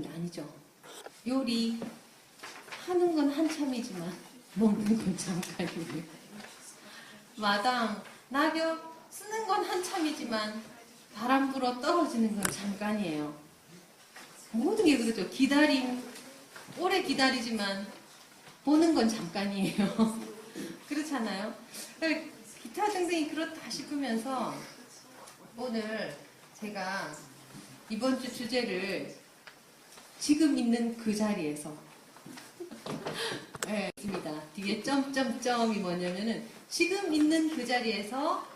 게 아니죠. 요리 하는 건 한참이지만 먹는 건 잠깐이에요. 마당, 낙엽 쓰는 건 한참이지만 바람 불어 떨어지는 건 잠깐이에요. 모든 게 그렇죠. 기다림, 오래 기다리지만 보는 건 잠깐이에요. 그렇잖아요. 기타 등등이 그렇다 싶으면서 오늘 제가 이번 주 주제를 지금 있는 그 자리에서 네, 있습니다. 뒤에 점점점이 뭐냐면은 지금 있는 그 자리에서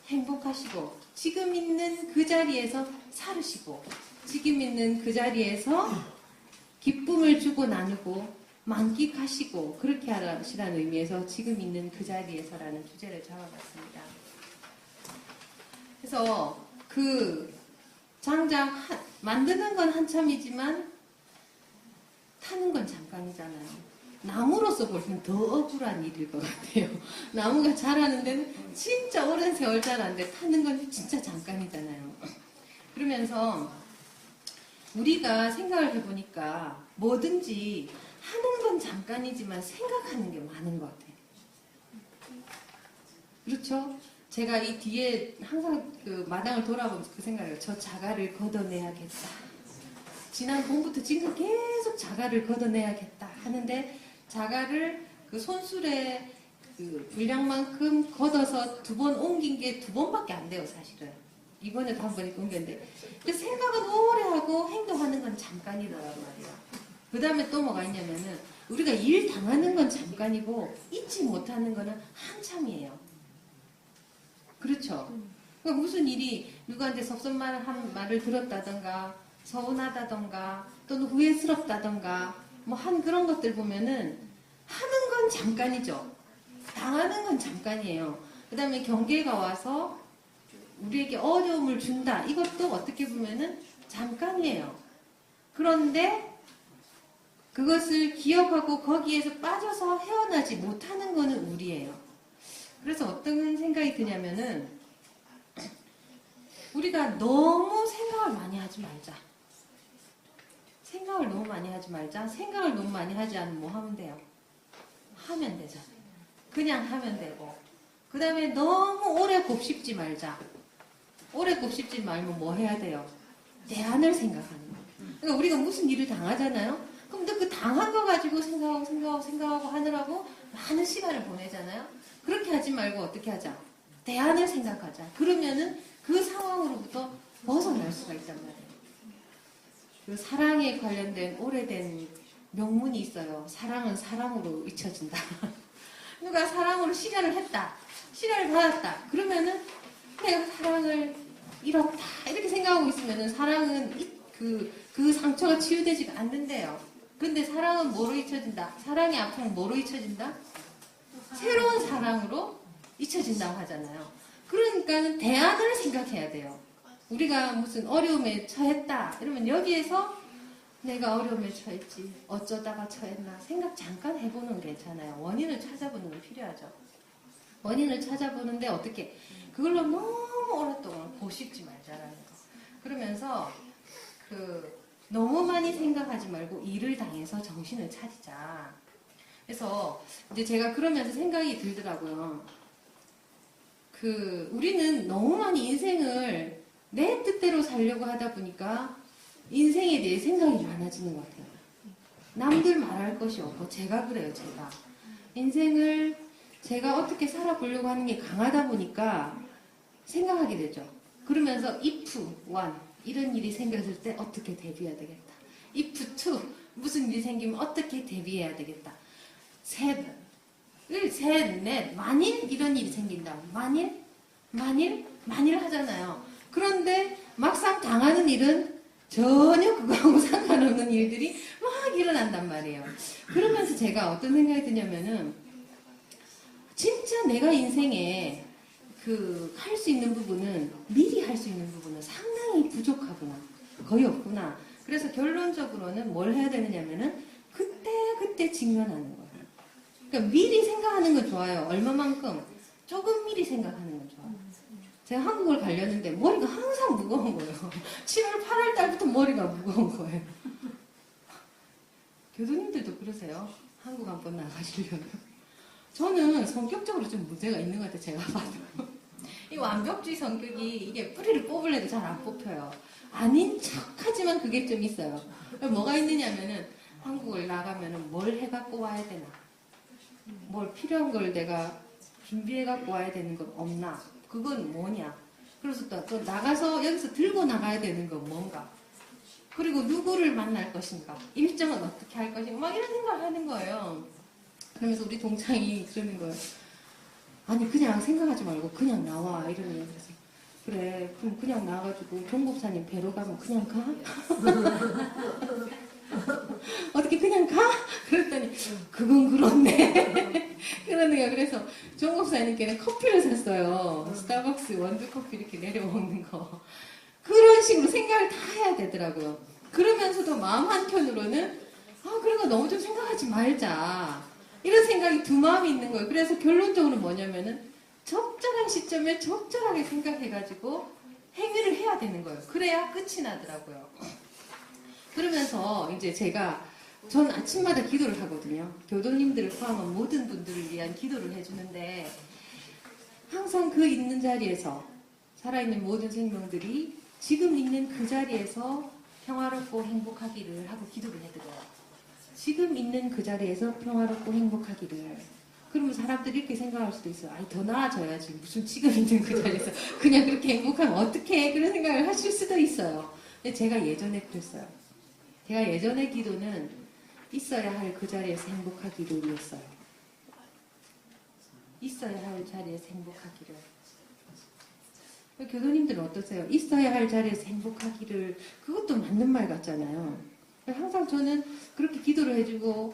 행복하시고 지금 있는 그 자리에서 살으시고 지금 있는 그 자리에서 기쁨을 주고 나누고 만끽하시고 그렇게 하시라는 의미에서 지금 있는 그 자리에서라는 주제를 잡아봤습니다. 그래서 그 장작 만드는 건 한참이지만 타는 건 잠깐이잖아요. 나무로서 보시면 더 억울한 일일 것 같아요. 나무가 자라는 데는 진짜 오랜 세월 자라는데 타는 건 진짜 잠깐이잖아요. 그러면서 우리가 생각을 해보니까 뭐든지 하는 건 잠깐이지만 생각하는 게 많은 것 같아요. 그렇죠? 제가 이 뒤에 항상 그 마당을 돌아보면서 그 생각을 해요. 저 자갈을 걷어내야겠다. 지난 봄부터 지금 계속 자갈을 걷어내야겠다 하는데 자갈을 그 손술의 그 분량만큼 걷어서 2번 옮긴 게 2번밖에 안 돼요, 사실은. 이번에도 한 번에 옮겼는데. 그 생각은 오래 하고 행동하는 건 잠깐이더란 말이에요. 그 다음에 또 뭐가 있냐면은 우리가 일 당하는 건 잠깐이고 잊지 못하는 거는 한참이에요. 그렇죠? 그러니까 무슨 일이 누구한테 섭섭한 말을 들었다던가 서운하다던가 또는 후회스럽다던가 뭐 한 그런 것들 보면은 하는 건 잠깐이죠. 당하는 건 잠깐이에요. 그 다음에 경계가 와서 우리에게 어려움을 준다. 이것도 어떻게 보면은 잠깐이에요. 그런데 그것을 기억하고 거기에서 빠져서 헤어나지 못하는 거는 우리예요. 그래서 어떤 생각이 드냐면은 우리가 너무 생각을 많이 하지 말자. 생각을 너무 많이 하지 말자. 생각을 너무 많이 하지 않으면 뭐 하면 돼요? 하면 되잖아요. 그냥 하면 되고. 그 다음에 너무 오래 곱씹지 말자. 오래 곱씹지 말면 뭐 해야 돼요? 대안을 생각하는 거예요. 그러니까 우리가 무슨 일을 당하잖아요? 그럼 또 그 당한 거 가지고 생각하고 하느라고 많은 시간을 보내잖아요? 그렇게 하지 말고 어떻게 하자? 대안을 생각하자. 그러면은 그 상황으로부터 벗어날 수가 있단 말이에요. 그 사랑에 관련된 오래된 명문이 있어요. 사랑은 사랑으로 잊혀진다. 누가 사랑으로 실현을 했다. 실현을 받았다. 그러면은 내가 사랑을 잃었다. 이렇게 생각하고 있으면은 사랑은 그 상처가 치유되지가 않는데요. 근데 사랑은 뭐로 잊혀진다? 사랑의 아픔은 뭐로 잊혀진다? 새로운 사랑으로 잊혀진다고 하잖아요. 그러니까는 대안을 생각해야 돼요. 우리가 무슨 어려움에 처했다. 이러면 여기에서 내가 어려움에 처했지. 어쩌다가 처했나. 생각 잠깐 해보는 게 괜찮아요. 원인을 찾아보는 건 필요하죠. 원인을 찾아보는데 어떻게 그걸로 너무 오랫동안 고집지 말자라는 거. 그러면서 너무 많이 생각하지 말고 일을 당해서 정신을 차리자. 그래서 이제 제가 그러면서 생각이 들더라고요. 우리는 너무 많이 인생을 내 뜻대로 살려고 하다 보니까 인생에 대해 생각이 많아지는 것 같아요. 남들 말할 것이 없고 제가 그래요. 제가 인생을 제가 어떻게 살아보려고 하는 게 강하다 보니까 생각하게 되죠. 그러면서 if, one 이런 일이 생겼을 때 어떻게 대비해야 되겠다. if two 무슨 일이 생기면 어떻게 대비해야 되겠다. 셋, 넷 만일 이런 일이 생긴다. 만일 하잖아요. 그런데 막상 당하는 일은 전혀 그거하고 상관없는 일들이 막 일어난단 말이에요. 그러면서 제가 어떤 생각이 드냐면은 진짜 내가 인생에 할 수 있는 부분은 미리 할 수 있는 부분은 상당히 부족하구나. 거의 없구나. 그래서 결론적으로는 뭘 해야 되느냐면은 그때 직면하는 거예요. 그러니까 미리 생각하는 건 좋아요. 얼마만큼? 조금 미리 생각하는 건 좋아요. 제가 한국을 가려는데 머리가 항상 무거운 거예요. 7월, 8월 달부터 머리가 무거운 거예요. 교수님들도 그러세요? 한국 한번 나가시려면? 저는 성격적으로 좀 문제가 있는 것 같아요. 제가 봐도. 이 완벽주의 성격이 이게 뿌리를 뽑으려도 잘 안 뽑혀요. 아닌 척하지만 그게 좀 있어요. 뭐가 있느냐면은 한국을 나가면은 뭘 해갖고 와야 되나? 뭘 필요한 걸 내가 준비해갖고 와야 되는 건 없나? 그건 뭐냐? 그래서 또 나가서 여기서 들고 나가야 되는 건 뭔가? 그리고 누구를 만날 것인가? 일정은 어떻게 할 것인가? 막 이런 생각을 하는 거예요. 그러면서 우리 동창이 그러는 거예요. 아니 그냥 생각하지 말고 그냥 나와 이러는 거예요. 그래서 그래 그럼 그냥 나와가지고 종국사님 뵈러 가면 그냥 가? 어떻게 그냥 가? 그랬더니 그건 그렇네. 그러는 거야. 그래서 종국사님께는 커피를 샀어요. 스타벅스 원두커피 이렇게 내려 먹는 거. 그런 식으로 생각을 다 해야 되더라고요. 그러면서도 마음 한켠으로는 그런 거 너무 좀 생각하지 말자. 이런 생각이 두 마음이 있는 거예요. 그래서 결론적으로 뭐냐면은 적절한 시점에 적절하게 생각해가지고 행위를 해야 되는 거예요. 그래야 끝이 나더라고요. 그러면서 이제 전 아침마다 기도를 하거든요. 교도님들을 포함한 모든 분들을 위한 기도를 해주는데 항상 그 있는 자리에서 살아있는 모든 생명들이 지금 있는 그 자리에서 평화롭고 행복하기를 하고 기도를 해드려요. 지금 있는 그 자리에서 평화롭고 행복하기를. 그러면 사람들이 이렇게 생각할 수도 있어요. 아니 더 나아져야지. 무슨 지금 있는 그 자리에서 그냥 그렇게 행복하면 어떡해. 그런 생각을 하실 수도 있어요. 근데 제가 예전에 그랬어요. 제가 예전의 기도는 있어야 할 그 자리에서 행복하기를이었어요. 있어야 할 자리에서 행복하기를. 교도님들은 어떠세요? 있어야 할 자리에서 행복하기를. 그것도 맞는 말 같잖아요. 항상 저는 그렇게 기도를 해주고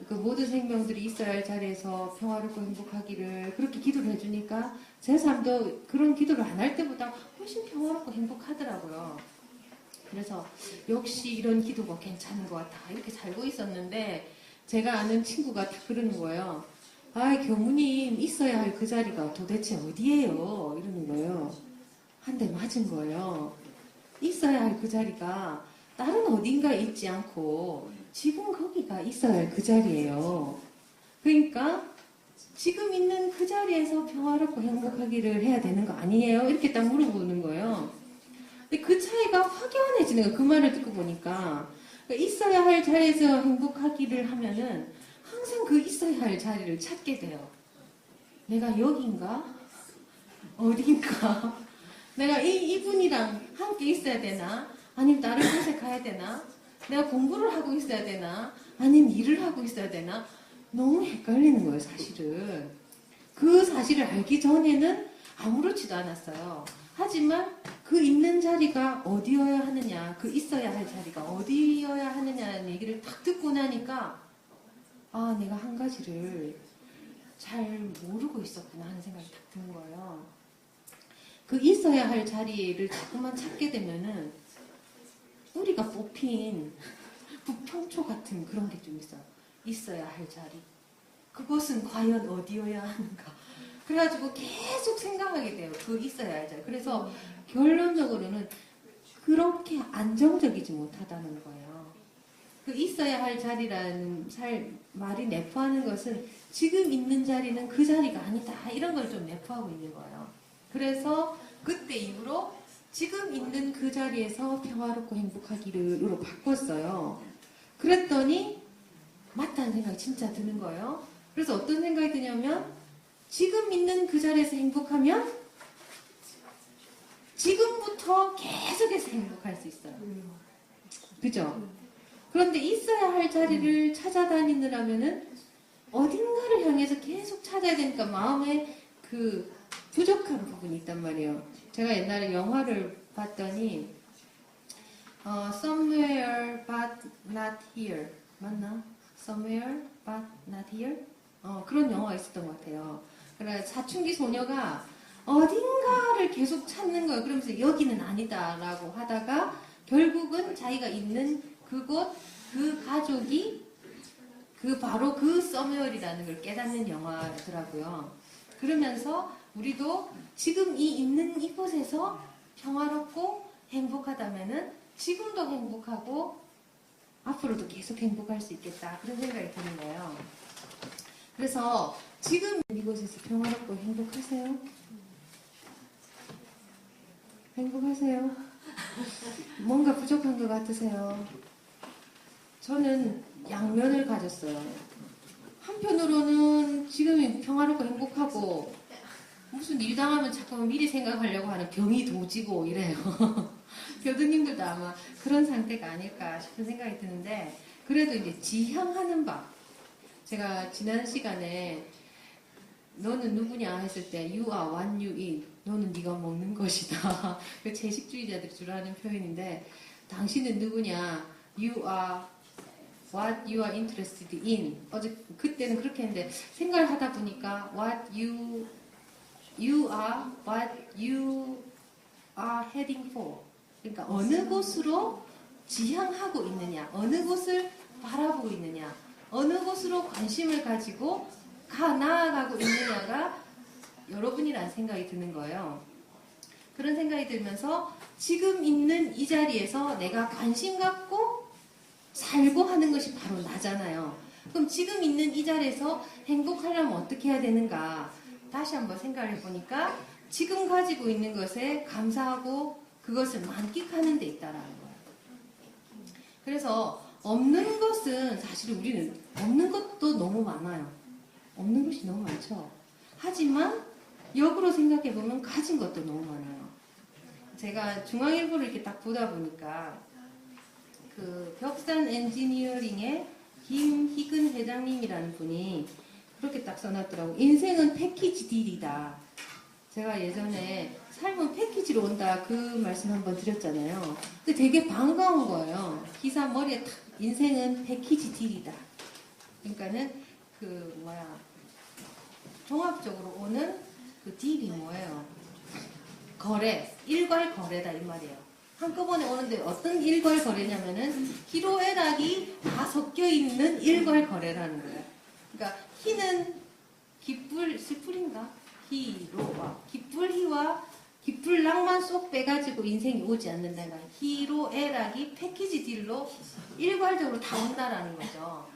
그 모든 생명들이 있어야 할 자리에서 평화롭고 행복하기를 그렇게 기도를 해주니까 제 삶도 그런 기도를 안 할 때보다 훨씬 평화롭고 행복하더라고요. 그래서 역시 이런 기도가 괜찮은 것 같아. 이렇게 살고 있었는데 제가 아는 친구가 다 그러는 거예요. 교무님 있어야 할 그 자리가 도대체 어디예요? 이러는 거예요. 한 대 맞은 거예요. 있어야 할 그 자리가 다른 어딘가에 있지 않고 지금 거기가 있어야 할 그 자리예요. 그러니까 지금 있는 그 자리에서 평화롭고 행복하기를 해야 되는 거 아니에요? 이렇게 딱 물어보는 거예요. 근데 그 차이가 확연해지는 거예요. 그 말을 듣고 보니까. 그러니까 있어야 할 자리에서 행복하기를 하면은 항상 그 있어야 할 자리를 찾게 돼요. 내가 여긴가? 어딘가? 내가 이분이랑 함께 있어야 되나? 아니면 다른 곳에 가야 되나? 내가 공부를 하고 있어야 되나? 아니면 일을 하고 있어야 되나? 너무 헷갈리는 거예요, 사실은. 그 사실을 알기 전에는 아무렇지도 않았어요. 하지만 그 있는 자리가 어디여야 하느냐, 그 있어야 할 자리가 어디여야 하느냐는 얘기를 딱 듣고 나니까 내가 한 가지를 잘 모르고 있었구나 하는 생각이 딱 드는 거예요. 그 있어야 할 자리를 자꾸만 찾게 되면은 뿌리가 뽑힌 부평초 같은 그런 게 좀 있어요. 있어야 할 자리. 그곳은 과연 어디여야 하는가. 그래가지고 계속 생각하게 돼요. 그 있어야 할 자리. 그래서 결론적으로는 그렇게 안정적이지 못하다는 거예요. 그 있어야 할 자리라는 말이 내포하는 것은 지금 있는 자리는 그 자리가 아니다. 이런 걸 좀 내포하고 있는 거예요. 그래서 그때 이후로 지금 있는 그 자리에서 평화롭고 행복하기를로 바꿨어요. 그랬더니 맞다는 생각이 진짜 드는 거예요. 그래서 어떤 생각이 드냐면 지금 있는 그 자리에서 행복하면 지금부터 계속해서 행복할 수 있어요. 그죠? 그런데 있어야 할 자리를 찾아다니느라면은 어딘가를 향해서 계속 찾아야 되니까 마음에 그 부족한 부분이 있단 말이에요. 제가 옛날에 영화를 봤더니 Somewhere but not here 맞나? Somewhere but not here? 그런 영화가 있었던 것 같아요. 그래 사춘기 소녀가 어딘가를 계속 찾는 거예요. 그러면서 여기는 아니다라고 하다가 결국은 자기가 있는 그곳, 그 가족이 바로 그 somewhere이라는 걸 깨닫는 영화더라고요. 그러면서 우리도 지금 있는 이곳에서 평화롭고 행복하다면은 지금도 행복하고 앞으로도 계속 행복할 수 있겠다. 그런 생각이 드는 거예요. 그래서 지금 이곳에서 평화롭고 행복하세요? 행복하세요? 뭔가 부족한 것 같으세요? 저는 양면을 가졌어요. 한편으로는 지금이 평화롭고 행복하고 무슨 일 당하면 자꾸 미리 생각하려고 하는 병이 도지고 이래요. 교수님들도 아마 그런 상태가 아닐까 싶은 생각이 드는데, 그래도 이제 지향하는 바. 제가 지난 시간에 너는 누구냐 했을 때 you are what you eat. 너는 네가 먹는 것이다. 그 채식주의자들이 주로 하는 표현인데, 당신은 누구냐? You are what you are interested in. 어제 그때는 그렇게 했는데 생각을 하다 보니까 what you are what you are heading for. 그러니까 어느 곳으로 지향하고 있느냐, 어느 곳을 바라보고 있느냐, 어느 곳으로 관심을 가지고 나아가고 있느냐가 여러분이라는 생각이 드는 거예요. 그런 생각이 들면서 지금 있는 이 자리에서 내가 관심 갖고 살고 하는 것이 바로 나잖아요. 그럼 지금 있는 이 자리에서 행복하려면 어떻게 해야 되는가? 다시 한번 생각을 해보니까 지금 가지고 있는 것에 감사하고 그것을 만끽하는 데 있다라는 거예요. 그래서 없는 것은 사실 우리는 없는 것도 너무 많아요. 없는 것이 너무 많죠. 하지만 역으로 생각해보면 가진 것도 너무 많아요. 제가 중앙일보를 이렇게 딱 보다 보니까 그 벽산 엔지니어링의 김희근 회장님이라는 분이 그렇게 딱 써놨더라고. 인생은 패키지 딜이다. 제가 예전에 삶은 패키지로 온다 그 말씀 한번 드렸잖아요. 근데 되게 반가운 거예요. 기사 머리에 탁 인생은 패키지 딜이다. 그러니까는 종합적으로 오는 그 딜이 뭐예요? 거래, 일괄 거래다 이 말이에요. 한꺼번에 오는데 어떤 일괄 거래냐면은 희로애락이 다 섞여 있는 일괄 거래라는 거예요. 그러니까 희는 슬플인가? 기쁠 낭만 쏙 빼가지고 인생이 오지 않는다가 희로애락이 패키지 딜로 일괄적으로 다 온다라는 거죠.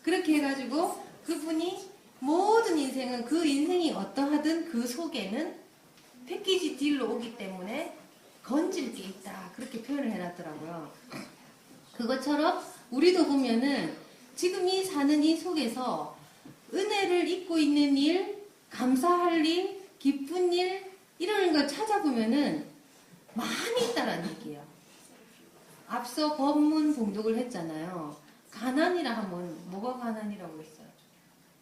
그렇게 해가지고 그분이 모든 인생은 그 인생이 어떠하든 그 속에는 패키지 딜로 오기 때문에 건질 게 있다. 그렇게 표현을 해놨더라고요. 그것처럼 우리도 보면은 지금 이 사는 이 속에서 은혜를 입고 있는 일, 감사할 일, 기쁜 일 이런 걸 찾아보면은 많이 있다라는 얘기예요. 앞서 법문 봉독을 했잖아요. 가난이라 하면 뭐가 가난이라고 했어요?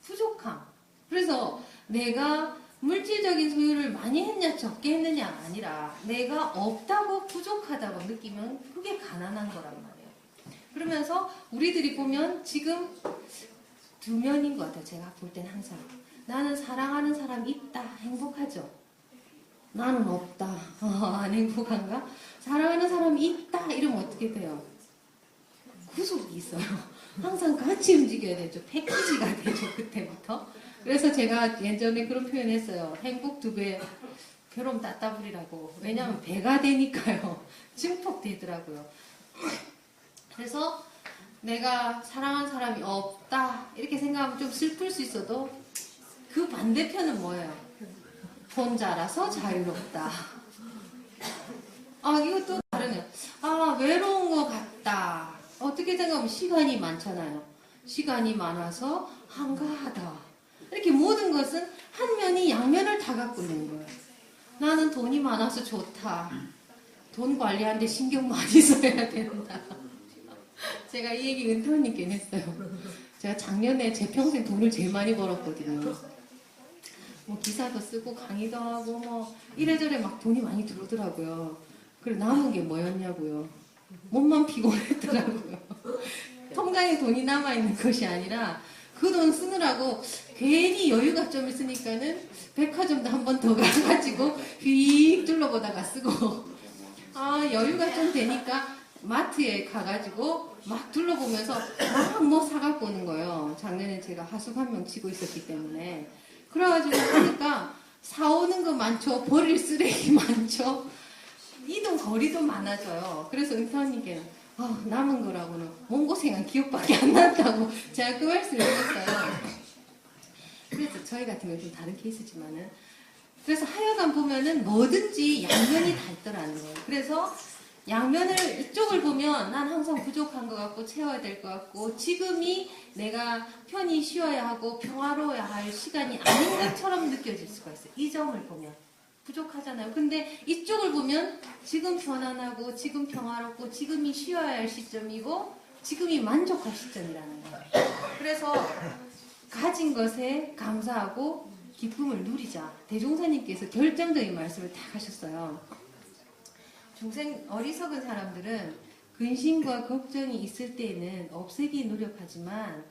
부족함. 그래서 내가 물질적인 소유를 많이 했냐 적게 했느냐 아니라 내가 없다고 부족하다고 느끼면 그게 가난한 거란 말이에요. 그러면서 우리들이 보면 지금 두 면인 것 같아요. 제가 볼 땐 항상 나는 사랑하는 사람이 있다. 행복하죠. 나는 없다. 안 행복한가? 사랑하는 사람이 있다. 이러면 어떻게 돼요? 구속이 있어요. 항상 같이 움직여야 되죠. 패키지가 되죠. 그때부터. 그래서 제가 예전에 그런 표현했어요. 행복 2배, 괴로움 따따블이라고. 왜냐하면 배가 되니까요. 증폭되더라고요. 그래서 내가 사랑하는 사람이 없다 이렇게 생각하면 좀 슬플 수 있어도 그 반대편은 뭐예요? 혼자라서 자유롭다. 이것도 다르네요. 외로운 것 같다. 어떻게 생각하면 시간이 많잖아요. 시간이 많아서 한가하다. 이렇게 모든 것은 한 면이 양면을 다 갖고 있는 거예요. 나는 돈이 많아서 좋다. 돈 관리하는데 신경 많이 써야 된다. 제가 이 얘기 은퇴원님께 했어요. 제가 작년에 제 평생 돈을 제일 많이 벌었거든요. 뭐 기사도 쓰고 강의도 하고 뭐 이래저래 막 돈이 많이 들어오더라고요. 그리고 남은 게 뭐였냐고요. 몸만 피곤했더라고요. 통장에 돈이 남아있는 것이 아니라 그 돈 쓰느라고 괜히 여유가 좀 있으니까는 백화점도 한 번 더 가가지고 휙 둘러보다가 쓰고 여유가 좀 되니까 마트에 가가지고 막 둘러보면서 막 뭐 사갖고 오는 거예요. 작년에 제가 하숙 한 명 치고 있었기 때문에. 그래가지고 하니까 사오는 거 많죠. 버릴 쓰레기 많죠. 이동 거리도 많아져요. 그래서 은퇴원님께는 남은 거라고는 먼 곳에 동생은 기억밖에 안 났다고 제가 그 말씀을 드렸어요. 그래서 저희 같은 경우는 좀 다른 케이스지만은, 그래서 하여간 보면은 뭐든지 양면이 다 있더라는 거예요. 그래서 양면을 이쪽을 보면 난 항상 부족한 것 같고 채워야 될 것 같고 지금이 내가 편히 쉬어야 하고 평화로워야 할 시간이 아닌 것처럼 느껴질 수가 있어요. 이 점을 보면 부족하잖아요. 근데 이쪽을 보면 지금 편안하고 지금 평화롭고 지금이 쉬어야 할 시점이고 지금이 만족할 시점이라는 거예요. 그래서 가진 것에 감사하고 기쁨을 누리자. 대종사님께서 결정적인 말씀을 딱 하셨어요. 어리석은 사람들은 근심과 걱정이 있을 때에는 없애기 노력하지만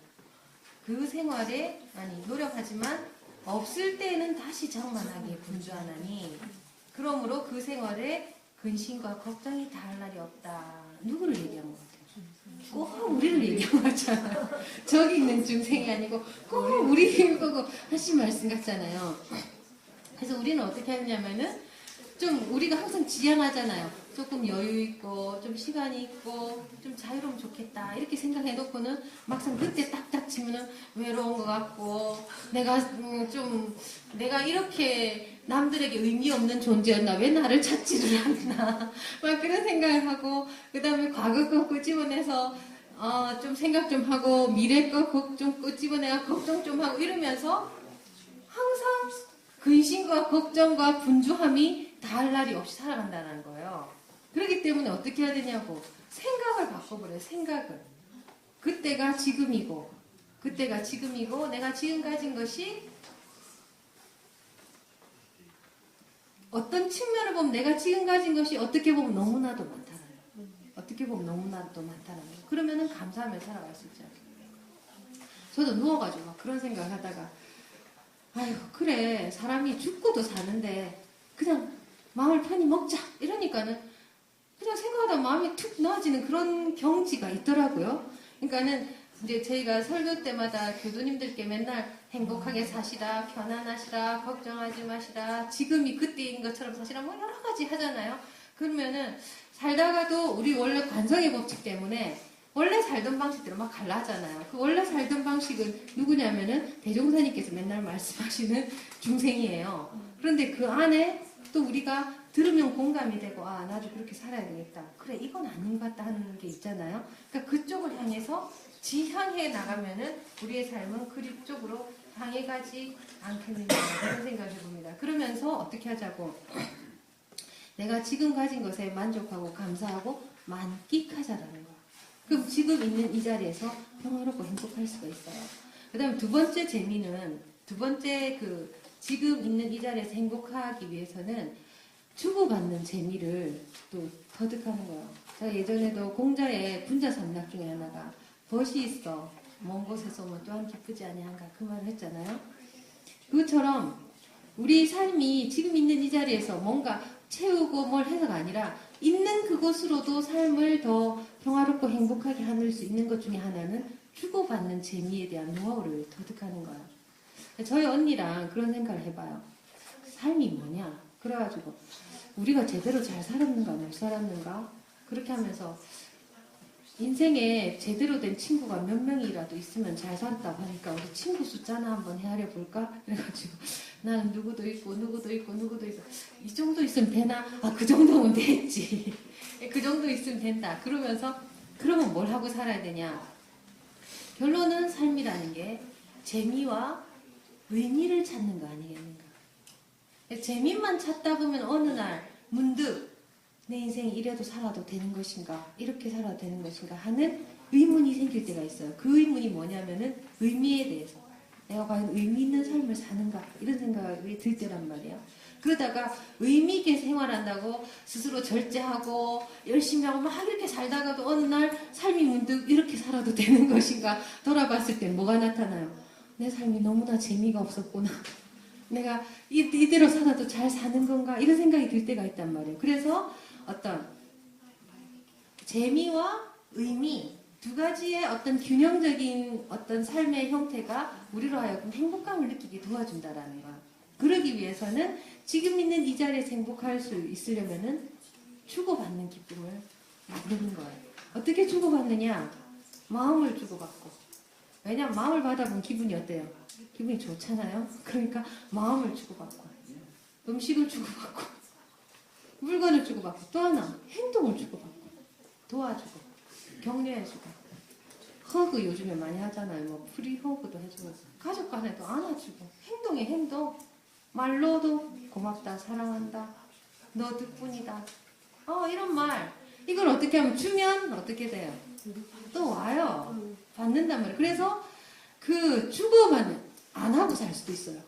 노력하지만 없을 때에는 다시 장만하기에 분주하나니 그러므로 그 생활에 근심과 걱정이 닿을 날이 없다. 누구를 얘기한 것 같아요? 꼭 우리를 얘기한 거잖아요. 저기 있는 중생이 아니고 꼭 우리 보고 하신 말씀 같잖아요. 그래서 우리는 어떻게 하냐면은 좀 우리가 항상 지향하잖아요. 조금 여유 있고 좀 시간이 있고 좀 자유로우면 좋겠다 이렇게 생각해 놓고는 막상 그때 딱딱 치면은 외로운 것 같고 내가 이렇게 남들에게 의미 없는 존재였나, 왜 나를 찾지를 않나 막 그런 생각을 하고, 그 다음에 과거 거 끄집어내서 좀 생각 좀 하고 미래 거 좀 끄집어내가 걱정 좀 하고 이러면서 항상 근심과 걱정과 분주함이 닿을 날이 없이 살아간다는 거예요. 그렇기 때문에 어떻게 해야 되냐고, 생각을 바꿔버려요. 생각을. 그때가 지금이고 내가 지금 가진 것이 어떤 측면을 보면 내가 지금 가진 것이 어떻게 보면 너무나도 많다는 거예요. 어떻게 보면 너무나도 많다는 거예요. 그러면은 감사하며 살아갈 수 있잖아요. 저도 누워가지고 막 그런 생각을 하다가 아이고 그래 사람이 죽고도 사는데 그냥 마음을 편히 먹자 이러니까는 그냥 생각하다 마음이 툭 놓아지는 그런 경지가 있더라고요. 그러니까는 이제 저희가 설교 때마다 교도님들께 맨날 행복하게 사시라, 편안하시라, 걱정하지 마시라, 지금이 그때인 것처럼 사시라, 뭐 여러 가지 하잖아요. 그러면은 살다가도 우리 원래 관성의 법칙 때문에 원래 살던 방식대로 막 갈라잖아요. 그 원래 살던 방식은 누구냐면은 대종사님께서 맨날 말씀하시는 중생이에요. 그런데 그 안에 또 우리가 들으면 공감이 되고 나도 그렇게 살아야 되겠다. 그래 이건 아닌 것 같다 하는 게 있잖아요. 그러니까 그쪽을 향해서 지향해 나가면은 우리의 삶은 그쪽으로 향해 가지 않겠느냐 그런 생각을 해봅니다. 그러면서 어떻게 하자고, 내가 지금 가진 것에 만족하고 감사하고 만끽하자라는 거야. 그럼 지금 있는 이 자리에서 평화롭고 행복할 수가 있어요. 그 다음에 두 번째 재미는, 지금 있는 이 자리에서 행복하기 위해서는 주고받는 재미를 또 터득하는 거예요. 제가 예전에도 공자의 분자삼락 중에 하나가 벗이 있어 먼 곳에서 오면 또한 기쁘지 아니한가 그 말을 했잖아요. 그것처럼 우리 삶이 지금 있는 이 자리에서 뭔가 채우고 뭘 해서가 아니라 있는 그곳으로도 삶을 더 평화롭고 행복하게 하는 수 있는 것 중에 하나는 주고받는 재미에 대한 노하우를 터득하는 거예요. 저희 언니랑 그런 생각을 해봐요. 삶이 뭐냐? 그래가지고 우리가 제대로 잘 살았는가 못 살았는가 그렇게 하면서 인생에 제대로 된 친구가 몇 명이라도 있으면 잘 살았다고 하니까 우리 친구 숫자나 한번 헤아려 볼까? 그래가지고 나는 누구도 있고 이 정도 있으면 되나? 그 정도면 됐지. 그 정도 있으면 된다. 그러면 뭘 하고 살아야 되냐? 결론은 삶이라는 게 재미와 의미를 찾는 거 아니겠는가? 재미만 찾다 보면 어느 날 문득 내 인생이 이래도 살아도 되는 것인가, 이렇게 살아도 되는 것인가 하는 의문이 생길 때가 있어요. 그 의문이 뭐냐면은 의미에 대해서 내가 과연 의미 있는 삶을 사는가 이런 생각이 들 때란 말이에요. 그러다가 의미 있게 생활한다고 스스로 절제하고 열심히 하고 막 이렇게 살다가도 어느 날 삶이 문득 이렇게 살아도 되는 것인가 돌아봤을 때 뭐가 나타나요? 내 삶이 너무나 재미가 없었구나. 내가 이대로 살아도 잘 사는 건가 이런 생각이 들 때가 있단 말이에요. 그래서 어떤 재미와 의미 두 가지의 어떤 균형적인 어떤 삶의 형태가 우리로 하여금 행복감을 느끼게 도와준다라는 거야. 그러기 위해서는 지금 있는 이 자리에서 행복할 수 있으려면은 주고받는 기쁨을 만드는 거예요. 어떻게 주고받느냐? 마음을 주고받고. 왜냐면 마음을 받아보면 기분이 어때요? 기분이 좋잖아요. 그러니까 마음을 주고받고, 음식을 주고받고, 물건을 주고받고, 또 하나 행동을 주고받고, 도와주고, 격려해주고, 허그 요즘에 많이 하잖아요. 뭐 프리 허그도 해주고, 가족 간에도 안아주고, 행동에 행동, 말로도 고맙다, 사랑한다, 너 덕분이다. 이런 말. 이걸 어떻게 하면 주면 어떻게 돼요? 또 와요. 받는단 말이에요. 그래서 그 주고받는, 안 하고 살 수도 있어요.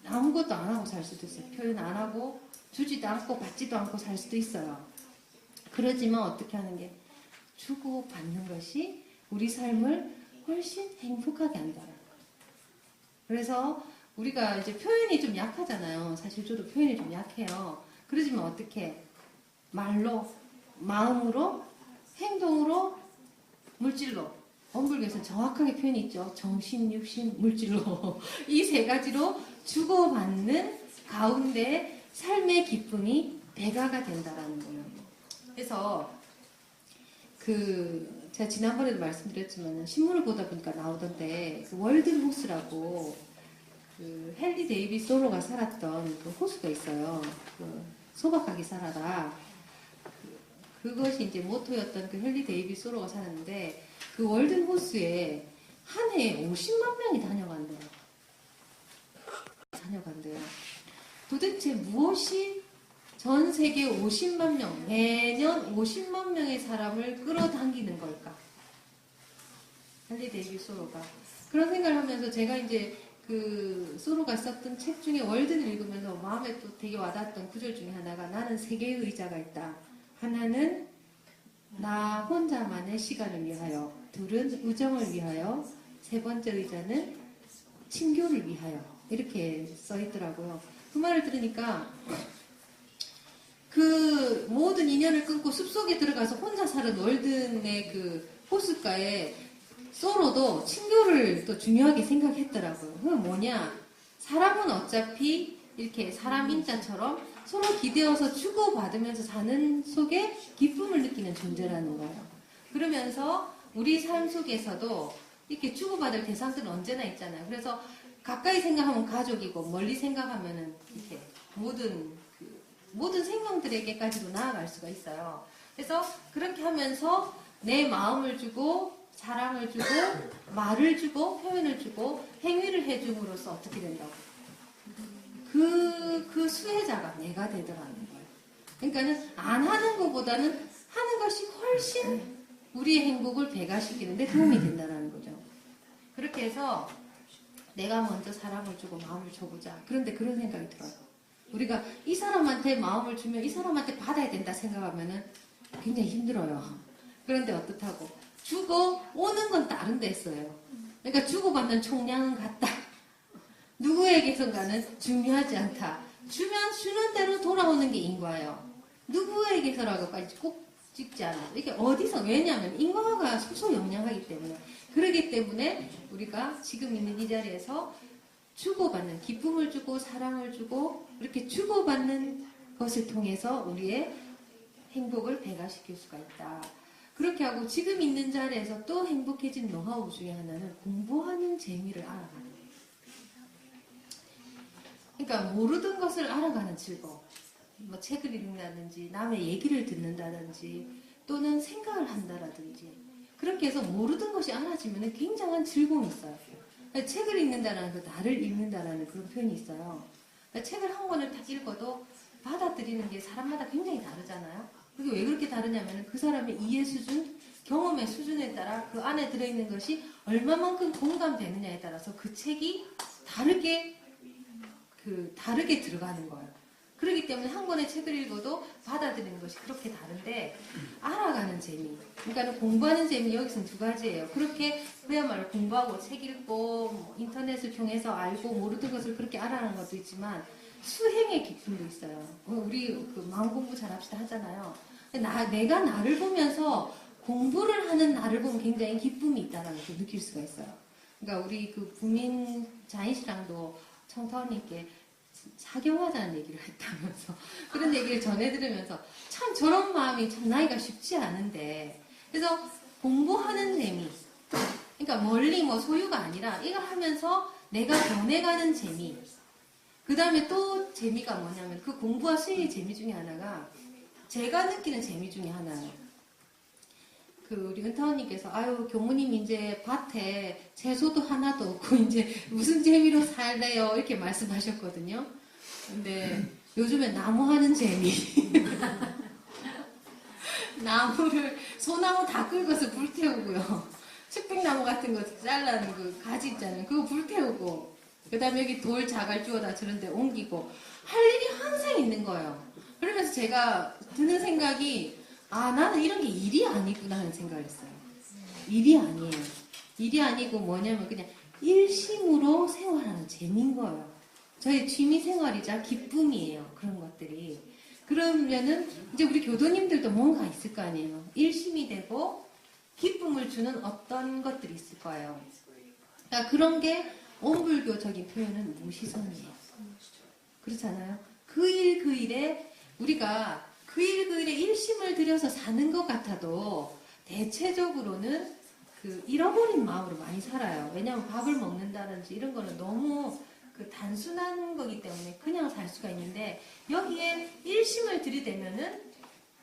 아무것도 안 하고 살 수도 있어요. 표현 안 하고 주지도 않고 받지도 않고 살 수도 있어요. 그러지만 어떻게 하는 게 주고받는 것이 우리 삶을 훨씬 행복하게 한다는 거예요. 그래서 우리가 이제 표현이 좀 약하잖아요. 사실 저도 표현이 좀 약해요. 그러지만 어떻게 말로, 마음으로, 행동으로, 물질로. 원불교에서 정확하게 표현이 있죠. 정신, 육신, 물질로. 이 세 가지로 주고받는 가운데 삶의 기쁨이 배가가 된다라는 거예요. 그래서 제가 지난번에도 말씀드렸지만 신문을 보다 보니까 나오던데 월든호스라고 헨리 데이비 소로가 살았던 그 호수가 있어요. 소박하게 살아라. 그것이 이제 모토였던 그 헨리 데이비 소로가 살았는데 그 월든호스에 한 해에 50만 명이 다녀간대요. 도대체 무엇이 전 세계 50만 명, 매년 50만 명의 사람을 끌어당기는 걸까? 헨리 데이비 소로가. 그런 생각을 하면서 제가 이제 소로가 썼던 책 중에 월든을 읽으면서 마음에 또 되게 와닿았던 구절 중에 하나가 나는 세 개의 의자가 있다. 하나는 나 혼자만의 시간을 위하여, 둘은 우정을 위하여, 세 번째 의자는 친교를 위하여. 이렇게 써있더라고요. 그 말을 들으니까 그 모든 인연을 끊고 숲속에 들어가서 혼자 사는 월든의 그 호숫가에 소로도 친교를 또 중요하게 생각했더라고요. 그게 뭐냐? 사람은 어차피 이렇게 사람 인자처럼 서로 기대어서 주고받으면서 사는 속에 기쁨을 느끼는 존재라는 거예요. 그러면서 우리 삶 속에서도 이렇게 주고받을 대상들은 언제나 있잖아요. 그래서 가까이 생각하면 가족이고 멀리 생각하면은 이렇게 모든 생명들에게까지도 나아갈 수가 있어요. 그래서 그렇게 하면서 내 마음을 주고 사랑을 주고 말을 주고 표현을 주고 행위를 해줌으로써 어떻게 된다고? 그 수혜자가 내가 되더라는 거예요. 그러니까는 안 하는 것보다는 하는 것이 훨씬 우리의 행복을 배가시키는데 도움이 된다는 거죠. 그렇게 해서 내가 먼저 사랑을 주고 마음을 줘보자. 그런데 그런 생각이 들어요. 우리가 이 사람한테 마음을 주면 이 사람한테 받아야 된다 생각하면은 굉장히 힘들어요. 그런데 어떻다고? 주고 오는 건 다른 데 있어요. 그러니까 주고받는 총량은 같다. 누구에게선가는 중요하지 않다. 주면 주는 대로 돌아오는 게 인과예요. 누구에게서라고까지 꼭 찍지 않아요. 이게 어디서, 왜냐하면 인과가 소소영량하기 때문에. 그렇기 때문에 우리가 지금 있는 이 자리에서 주고받는, 기쁨을 주고 사랑을 주고 이렇게 주고받는 것을 통해서 우리의 행복을 배가시킬 수가 있다. 그렇게 하고 지금 있는 자리에서 또 행복해진 노하우 중에 하나는 공부하는 재미를 알아가는 거예요. 그러니까 모르던 것을 알아가는 즐거움. 뭐 책을 읽는다든지 남의 얘기를 듣는다든지 또는 생각을 한다든지 그렇게 해서 모르던 것이 알아지면 굉장한 즐거움이 있어요. 그러니까 책을 읽는다라는 거, 나를 읽는다라는 그런 표현이 있어요. 그러니까 책을 한 권을 딱 읽어도 받아들이는 게 사람마다 굉장히 다르잖아요. 그게 왜 그렇게 다르냐면 그 사람의 이해 수준, 경험의 수준에 따라 그 안에 들어있는 것이 얼마만큼 공감되느냐에 따라서 그 책이 다르게 들어가는 거예요. 그렇기 때문에 한 권의 책을 읽어도 받아들이는 것이 그렇게 다른데 알아가는 재미, 그러니까 공부하는 재미 여기서는 두 가지예요. 그렇게 그야말로 공부하고 책 읽고 뭐 인터넷을 통해서 알고 모르던 것을 그렇게 알아가는 것도 있지만 수행의 기쁨도 있어요. 우리 마음 공부 잘합시다 하잖아요. 내가 나를 보면서 공부를 하는 나를 보면 굉장히 기쁨이 있다는 걸 느낄 수가 있어요. 그러니까 우리 부민 자인 씨랑도 청타원님께 사경하자는 얘기를 했다면서 그런 얘기를 전해 들으면서 참 저런 마음이 참 나이가 쉽지 않은데 그래서 공부하는 재미, 그러니까 멀리 뭐 소유가 아니라 이걸 하면서 내가 변해가는 재미. 그 다음에 또 재미가 뭐냐면 그 공부와 수행의 재미 중에 하나가 제가 느끼는 재미 중에 하나예요. 그 우리 은타원님께서 아유 교무님 이제 밭에 채소도 하나도 없고 이제 무슨 재미로 살래요 이렇게 말씀하셨거든요. 근데 요즘에 나무 하는 재미. 나무를 소나무 다 긁어서 불태우고요. 측백나무 같은 거 잘라는 그 가지 있잖아요. 그거 불태우고 그 다음에 여기 돌 자갈주워다 저런 데 옮기고 할 일이 항상 있는 거예요. 그러면서 제가 드는 생각이 아 나는 이런 게 일이 아니구나 하는 생각을 했어요. 일이 아니에요. 일이 아니고 뭐냐면 그냥 일심으로 생활하는 재미인 거예요. 저희 취미 생활이자 기쁨이에요. 그런 것들이. 그러면은 이제 우리 교도님들도 뭔가 있을 거 아니에요. 일심이 되고 기쁨을 주는 어떤 것들이 있을 거예요. 그러니까 그런 게 온불교적인 표현은 무시성이에요. 그렇잖아요. 그 일 그 일에 우리가 그 일 그 일에 일심을 들여서 사는 것 같아도 대체적으로는 그 잃어버린 마음으로 많이 살아요. 왜냐하면 밥을 먹는다든지 이런 거는 너무 그 단순한 거기 때문에 그냥 살 수가 있는데 여기에 일심을 들이대면은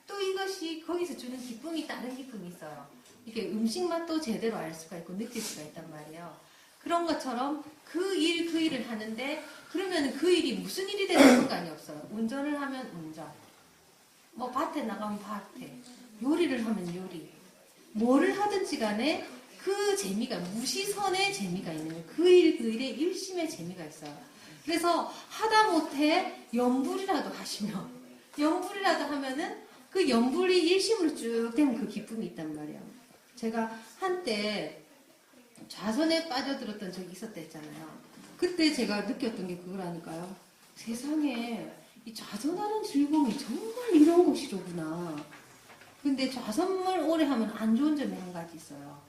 또 이것이 거기서 주는 기쁨이 다른 기쁨이 있어요. 이렇게 음식 맛도 제대로 알 수가 있고 느낄 수가 있단 말이에요. 그런 것처럼 그 일을 하는데 그러면 그 일이 무슨 일이 되는 상관이 없어요. 운전을 하면 운전, 뭐 밭에 나가면 밭에, 요리를 하면 요리, 뭐를 하든지 간에 그 재미가 무시선의 재미가 있는 거예요. 그 일에 일심의 재미가 있어요. 그래서 하다 못해 연불이라도 하시면 연불이라도 하면은 그 연불이 일심으로 쭉 되면 그 기쁨이 있단 말이에요. 제가 한때 좌선에 빠져들었던 적이 있었다 했잖아요. 그때 제가 느꼈던 게 그거라니까요. 세상에 이 좌선하는 즐거움이 정말 이런 것이로구나. 근데 좌선을 오래 하면 안 좋은 점이 한 가지 있어요.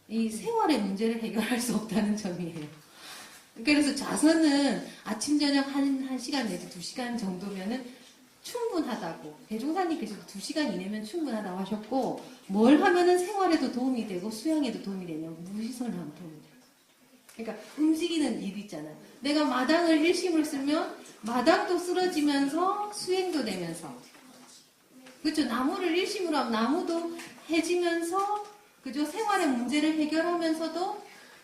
이 생활의 문제를 해결할 수 없다는 점이에요. 그래서 좌선은 아침 저녁 한 시간 내지 2시간 정도면은 충분하다고. 대종사님께서도 2시간 이내면 충분하다고 하셨고, 뭘 하면은 생활에도 도움이 되고 수양에도 도움이 되냐면 무시선을 하면 도움이 돼요. 그러니까 움직이는 일 있잖아요. 내가 마당을 일심을 쓰면 마당도 쓰러지면서 수행도 되면서, 그렇죠. 나무를 일심으로 하면 나무도 해지면서, 그죠. 생활의 문제를 해결하면서도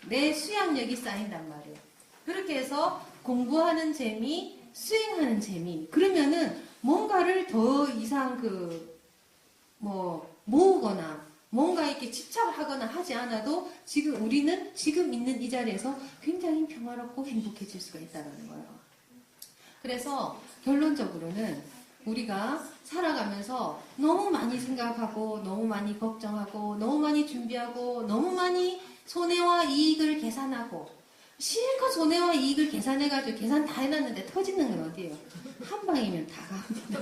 내 수양력이 쌓인단 말이에요. 그렇게 해서 공부하는 재미, 수행하는 재미. 그러면은 뭔가를 더 이상 모으거나 뭔가 이렇게 집착을 하거나 하지 않아도 지금 우리는 지금 있는 이 자리에서 굉장히 평화롭고 행복해질 수가 있다는 거예요. 그래서 결론적으로는 우리가 살아가면서 너무 많이 생각하고 너무 많이 걱정하고 너무 많이 준비하고 너무 많이 손해와 이익을 계산하고 실컷 손해와 이익을 계산해가지고 계산 다 해놨는데 터지는 건 어디예요? 한 방이면 다 갑니다.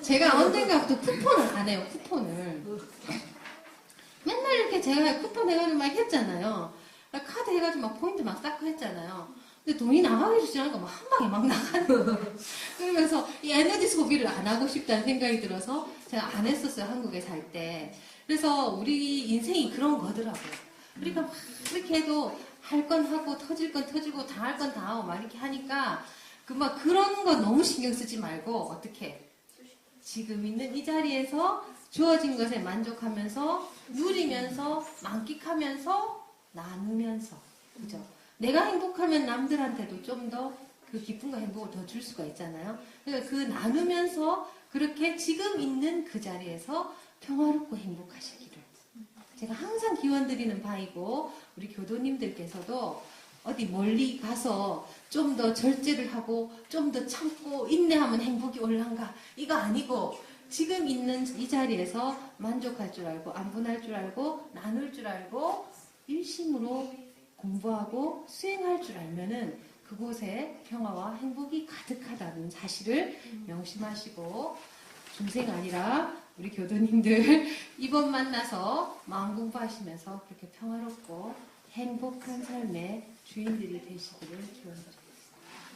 제가 언젠가부터 쿠폰을 안 해요. 쿠폰을 맨날 이렇게 제가 쿠폰 해가지고 막 했잖아요. 카드 해가지고 막 포인트 막 쌓고 했잖아요. 근데 돈이 나가기 시작하니까 막 한 방에 막 나가는 거예요. 그러면서 이 에너지 소비를 안 하고 싶다는 생각이 들어서 제가 안 했었어요. 한국에 살 때. 그래서 우리 인생이 그런 거더라고요. 그러니까 막 이렇게 해도 할 건 하고 터질 건 터지고 당할 건 당하고 막 이렇게 하니까 막 그런 거 너무 신경 쓰지 말고 어떻게 지금 있는 이 자리에서 주어진 것에 만족하면서 누리면서 만끽하면서 나누면서 그죠? 내가 행복하면 남들한테도 좀 더 그 기쁨과 행복을 더 줄 수가 있잖아요. 그러니까 그 나누면서 그렇게 지금 있는 그 자리에서 평화롭고 행복하시기를 제가 항상 기원드리는 바이고 우리 교도님들께서도 어디 멀리 가서 좀 더 절제를 하고 좀 더 참고 인내하면 행복이 올란가 이거 아니고 지금 있는 이 자리에서 만족할 줄 알고 안분할 줄 알고 나눌 줄 알고 일심으로 공부하고 수행할 줄 알면은 그곳에 평화와 행복이 가득하다는 사실을 명심하시고 중생 아니라 우리 교도님들 이번 만나서 마음 공부하시면서 그렇게 평화롭고 행복한 삶의 주인들이 되시기를 기원드립니다.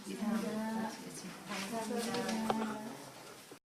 이상 마치겠습니다. 감사합니다.